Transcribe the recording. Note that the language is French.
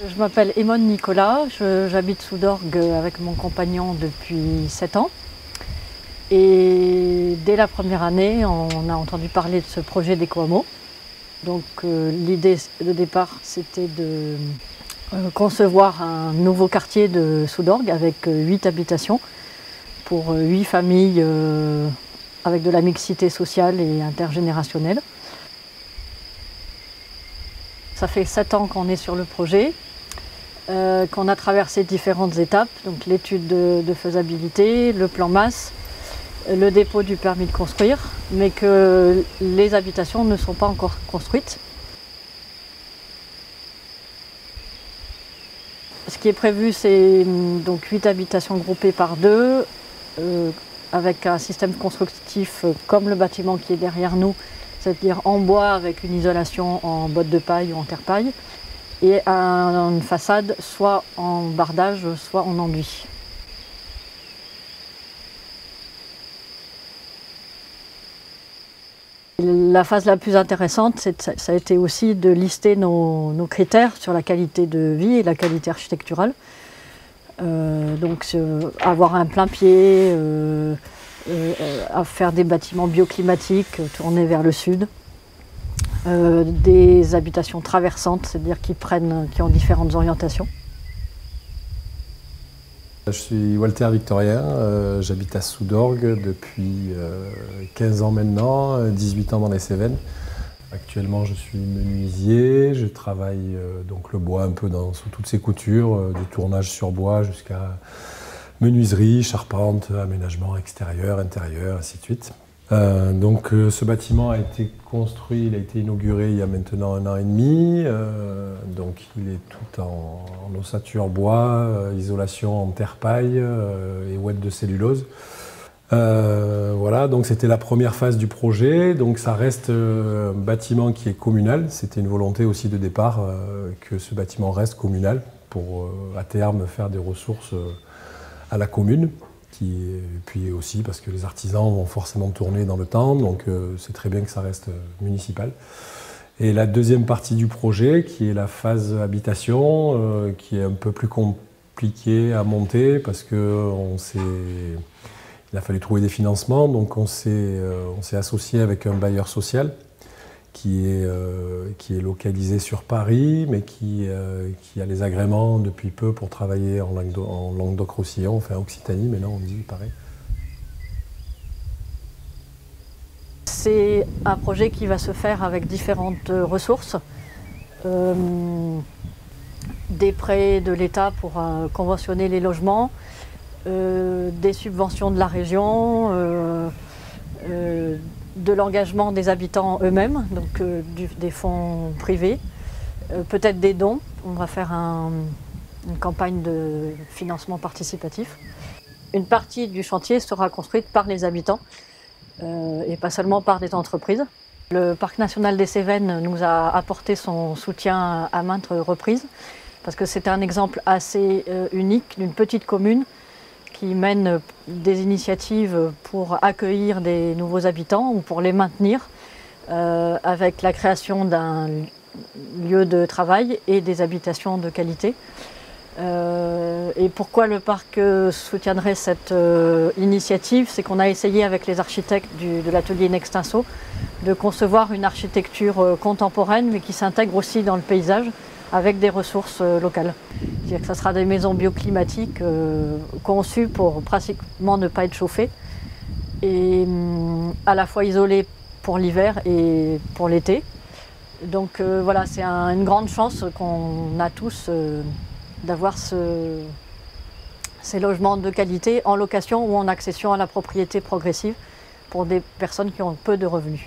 Je m'appelle Émone Nicolas, j'habite sous d'Orgue avec mon compagnon depuis 7 ans. Et dès la première année, on a entendu parler de ce projet d'Ecoamo. Donc l'idée de départ, c'était de concevoir un nouveau quartier de Soudorgues avec 8 habitations pour 8 familles avec de la mixité sociale et intergénérationnelle. Ça fait 7 ans qu'on est sur le projet, qu'on a traversé différentes étapes, donc l'étude de faisabilité, le plan masse, le dépôt du permis de construire, mais que les habitations ne sont pas encore construites. Ce qui est prévu, c'est donc 8 habitations groupées par 2, avec un système constructif comme le bâtiment qui est derrière nous, c'est-à-dire en bois avec une isolation en bottes de paille ou en terre-paille, et une façade soit en bardage, soit en enduit. La phase la plus intéressante, ça a été aussi de lister nos critères sur la qualité de vie et la qualité architecturale. Donc avoir un plein pied, à faire des bâtiments bioclimatiques tournés vers le sud, des habitations traversantes, c'est-à-dire qui ont différentes orientations. Je suis Walter Victorien, j'habite à Soudorgues depuis 15 ans maintenant, 18 ans dans les Cévennes. Actuellement je suis menuisier, je travaille donc le bois un peu sous toutes ses coutures, du tournage sur bois jusqu'à menuiserie, charpente, aménagement extérieur, intérieur, ainsi de suite. Donc ce bâtiment a été construit, il a été inauguré il y a maintenant 1 an et demi. Donc il est tout en ossature bois, isolation en terre-paille et ouette de cellulose. Voilà, donc c'était la première phase du projet. Donc ça reste un bâtiment qui est communal. C'était une volonté aussi de départ que ce bâtiment reste communal pour à terme faire des ressources à la commune. Et puis aussi parce que les artisans vont forcément tourner dans le temps, donc c'est très bien que ça reste municipal. Et la deuxième partie du projet, qui est la phase habitation, qui est un peu plus compliquée à monter parce qu'il a fallu trouver des financements, donc on s'est associé avec un bailleur social qui est localisé sur Paris, mais qui a les agréments depuis peu pour travailler en Languedoc-Roussillon, enfin Occitanie, mais là on dit pareil. C'est un projet qui va se faire avec différentes ressources. Des prêts de l'État pour conventionner les logements, des subventions de la région, de l'engagement des habitants eux-mêmes, donc des fonds privés, peut-être des dons. On va faire une campagne de financement participatif. Une partie du chantier sera construite par les habitants et pas seulement par des entreprises. Le Parc national des Cévennes nous a apporté son soutien à maintes reprises parce que c'est un exemple assez unique d'une petite commune qui mène des initiatives pour accueillir des nouveaux habitants ou pour les maintenir avec la création d'un lieu de travail et des habitations de qualité. Et pourquoi le parc soutiendrait cette initiative? C'est qu'on a essayé avec les architectes de l'atelier Nextinso de concevoir une architecture contemporaine mais qui s'intègre aussi dans le paysage avec des ressources locales. C'est-à-dire que ça sera des maisons bioclimatiques conçues pour pratiquement ne pas être chauffées et à la fois isolées pour l'hiver et pour l'été. Donc voilà, c'est une grande chance qu'on a tous d'avoir ces logements de qualité en location ou en accession à la propriété progressive pour des personnes qui ont peu de revenus.